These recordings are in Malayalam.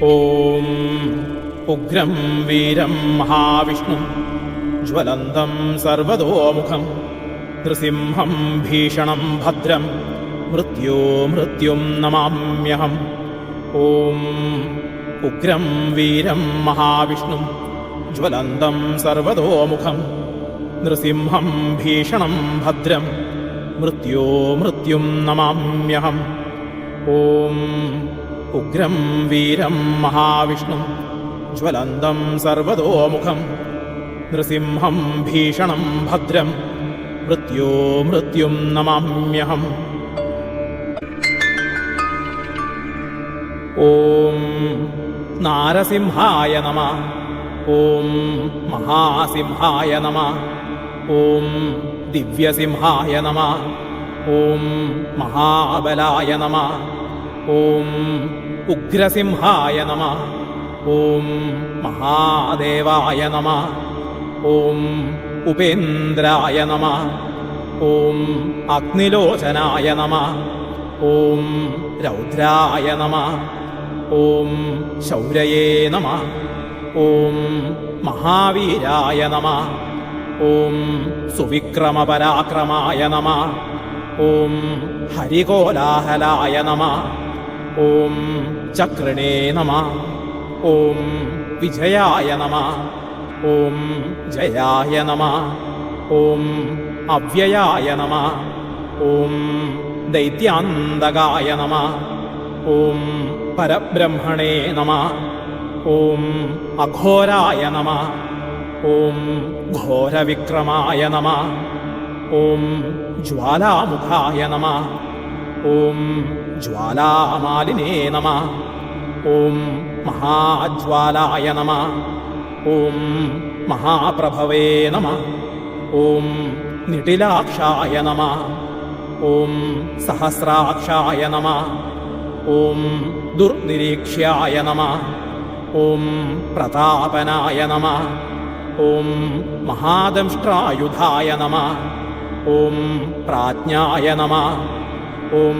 ഓം ഉഗ്രം വീരം മഹാവിഷ്ണും ജ്വലന്തം സർവതോമുഖം നൃസിംഹം ഭീഷണം ഭദ്രം മൃത്യും നമാമ്യഹം. ഓം ഉഗ്രം വീരം മഹാവിഷ്ണും ജ്വലന്തം സർവതോമുഖം നൃസിംഹം ഭീഷണം ഭദ്രം മൃത്യും നമാമ്യഹം. ഓം ഉഗ്രം വീരം മഹാവിഷ്ണും ജ്വലന്തം സർവതോമുഖം നൃസിംഹം ഭീഷണം ഭദ്രം മൃത്യും നമാമ്യഹം. ഓം നാരസിംഹായ നമഃ. ഓം മഹാസിംഹായ നമഃ. ഓം ദിവ്യസിംഹായ നമഃ. ഓം മഹാബലായ നമഃ. ഓം ഉഗ്രസിംഹായ നമഃ. ഓം മഹാദേവായ നമഃ. ഓം ഉപേന്ദ്രായ നമഃ. ഓം അഗ്നിലോചനായ നമഃ. ഓം രൗദ്രായ നമഃ. ഓം ശൗരയേ നമഃ. ഓം മഹാവീരായ നമഃ. ഓം സുവിക്രമപരാക്രമായ നമഃ. ഓം ഹരികോലാഹലായ നമഃ. ഓം ചക്രണേ നമഃ. ഓം വിജയായ നമഃ. ഓം ജയായ നമഃ. ഓം അവ്യയായ നമഃ. ഓം ദൈത്യാന്തകായ നമഃ. ഓം പരബ്രഹ്മണേ നമഃ. ഓം അഘോരായ നമഃ. ഓം ഘോരവിക്രമായ നമഃ. ഓം ജ്വാലാമുഖായ നമഃ. ഓം ജ്വാലാമാലിനേ നമഃ. ഓം മഹാജ്വാലായ നമഃ. ഓം മഹാപ്രഭവേ നമഃ. ഓം നിടിലാക്ഷായ നമഃ. ഓം സഹസ്രാക്ഷായ നമഃ. ഓം ദുർനിരീക്ഷ്യായ നമഃ. ഓം പ്രതാപനായ നമഃ. ഓം മഹാദംഷ്ട്രായുധായ നമഃ. ഓം പ്രാജ്ഞായ നമഃ. ഓം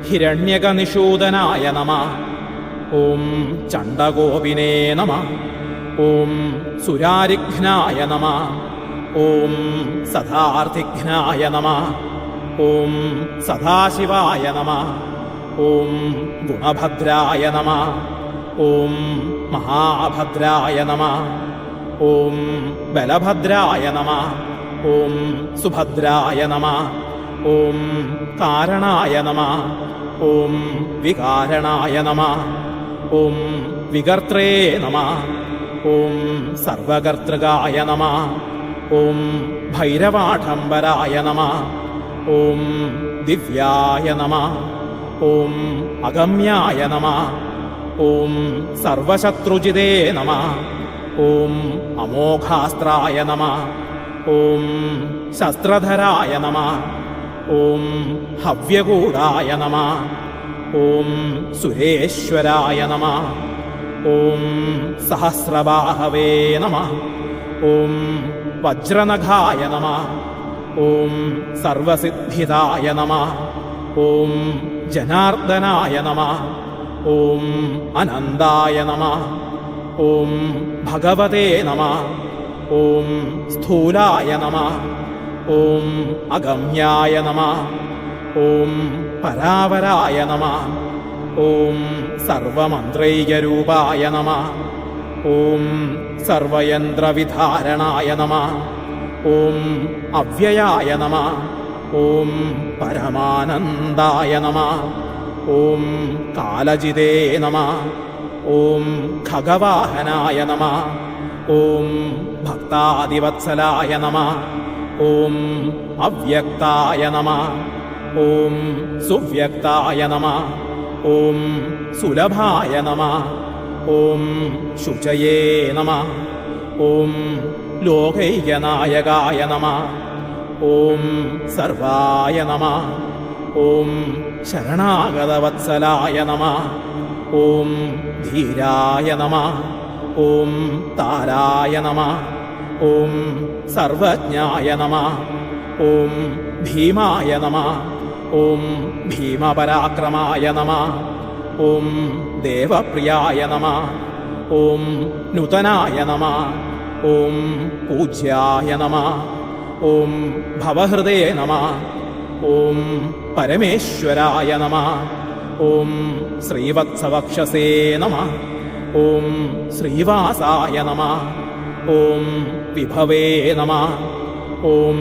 ഹിരണ്യകനിഷൂദനായ നമഃ. ഓം ചണ്ഡകോപിനേ നമഃ. ഓം സുരാരിഘ്നായ നമഃ. ഓം സദാർത്ഥിഘ്നായ നമഃ. ഓം സദാശിവായ നമഃ. ഓം ഗുണഭദ്രായ നമഃ. ഓം മഹാഭദ്രായ നമഃ. ഓം ബലഭദ്രായ നമഃ. ഓം സുഭദ്രായ നമഃ. ഓം കാരണായ നമഃ. ഓം വികാരണായ നമഃ. ഓം വികർത്രേ നമഃ. ഓം സർവകർത്തൃകായ നമഃ. ഓം ഭൈരവാഢംബരായ നമഃ. ഓം ദിവ്യായ നമഃ. ഓം അഗമ്യായ നമഃ. ഓം സർവശത്രുജിതേ നമഃ. ഓം അമോഘാസ്ത്രായ നമഃ. ഓം ശസ്ത്രധരായ നമഃ. ഓം ഹവ്യകൂടായ നമഃ. ഓം സുരേശ്വരായ നമഃ. ഓം സഹസ്രബാഹവേ നമഃ. ഓം വജ്രനഖായ നമഃ. ഓം സർവസിദ്ധിദായ നമഃ. ഓം ജനാർദ്ദനായ നമഃ. ഓം അനന്തായ നമഃ. ഓം ഭഗവതേ നമഃ. ഓം സ്ഥൂലായ നമഃ. ഓം അഗമ്യായ നമഃ. ഓം പരാവരായ നമഃ. ഓം സർവമന്ത്രൈകരൂപായ നമഃ. ഓം സർവയന്ത്രവിധാരണായ നമഃ. ഓം അവ്യയായ നമഃ. ഓം പരമാനന്ദായ നമഃ. ഓം കാലജിതേ നമഃ. ഓം ഖഗവാഹനായ നമഃ. ഓം ഭക്താദിവത്സലായ നമഃ. ഓം അവ്യക്തായ നമഃ. ഓം സുവ്യക്തായ നമഃ. ഓം സുലഭായ നമഃ. ഓം ശുചയേ നമഃ. ഓം ലോകൈകനായകായ നമഃ. ഓം സർവായ നമഃ. ഓം ശരണാഗതവത്സലായ നമഃ. ഓം ധീരായ നമഃ. ഓം താരായ നമഃ. ഓം സർവജ്ഞായ നമഃ. ഓം ഭീമായ നമഃ. ഓം ഭീമപരാക്രമായ നമഃ. ഓം ദേവപ്രിയായ നമഃ. ഓം നൂതനായ നമഃ. ഓം പൂജ്യായ നമഃ. ഓം ഭവഹൃദേ നമഃ. ഓം പരമേശ്വരായ നമഃ. ഓം ശ്രീവത്സവക്ഷസേ നമഃ. ഓം ശ്രീവാസായ നമഃ. ഓം വിഭവേ നമഃ. ഓം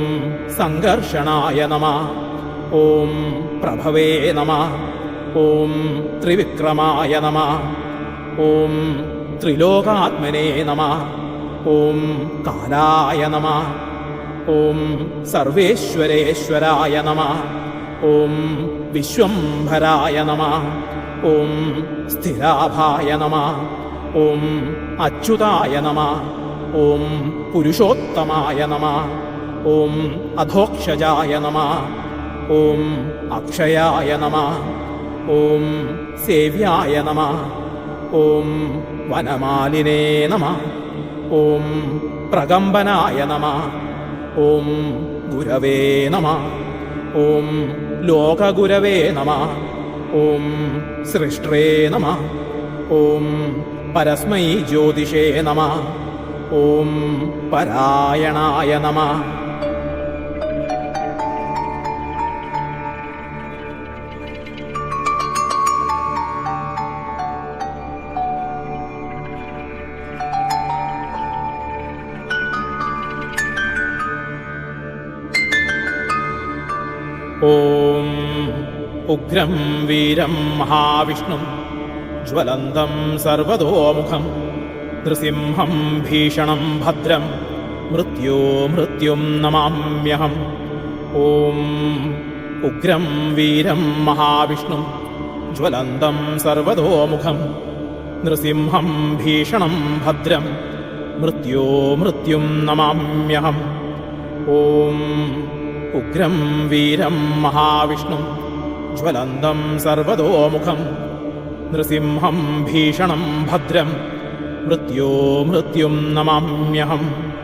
സംഘർഷണായ നമഃ. ഓം പ്രഭവേ നമഃ. ഓം ത്രിവിക്രമായ നമഃ. ഓം ത്രിലോകാത്മനേ നമഃ. ഓം കാലായ നമഃ. ഓം സർവേശ്വരേശ്വരായ നമഃ. ഓം വിശ്വംഭരായ നമഃ. ഓം സ്ഥിരാഭായ നമഃ. ഓം അച്യുതായ നമഃ. ഓം പുരുഷോത്തമായ നമഃ. ഓം അധോക്ഷജായ നമഃ. ഓം അക്ഷയായ നമഃ. ഓം സേവ്യായ നമഃ. ഓം വനമാലിനേ നമഃ. ഓം പ്രകമ്പനായ നമഃ. ഓം ഗുരവേ നമഃ. ഓം ലോകഗുരവേ നമഃ. ഓം സൃഷ്ട്രേ നമഃ. ഓം പരസ്മൈ ജ്യോതിഷേ നമഃ. ഓം പരായണായ നമഃ. ഓം ഉഗ്രം വീരം മഹാവിഷ്ണും ജ്വലന്തം സർവതോമുഖം നൃസിംഹം ഭീഷണം ഭദ്രം മൃത്യും നമാമ്യഹം. ഓം ഉഗ്രം വീരം മഹാവിഷ്ണും ജ്വലന്തം സർവതോമുഖം നൃസിംഹം ഭീഷണം ഭദ്രം മൃത്യും നമാമ്യഹം. ഓം ഉഗ്രം വീരം മഹാവിഷ്ണും ജ്വലന്തം സർവതോമുഖം നൃസിംഹം ഭീഷണം ഭദ്രം മൃത്യും നമാമ്യഹം.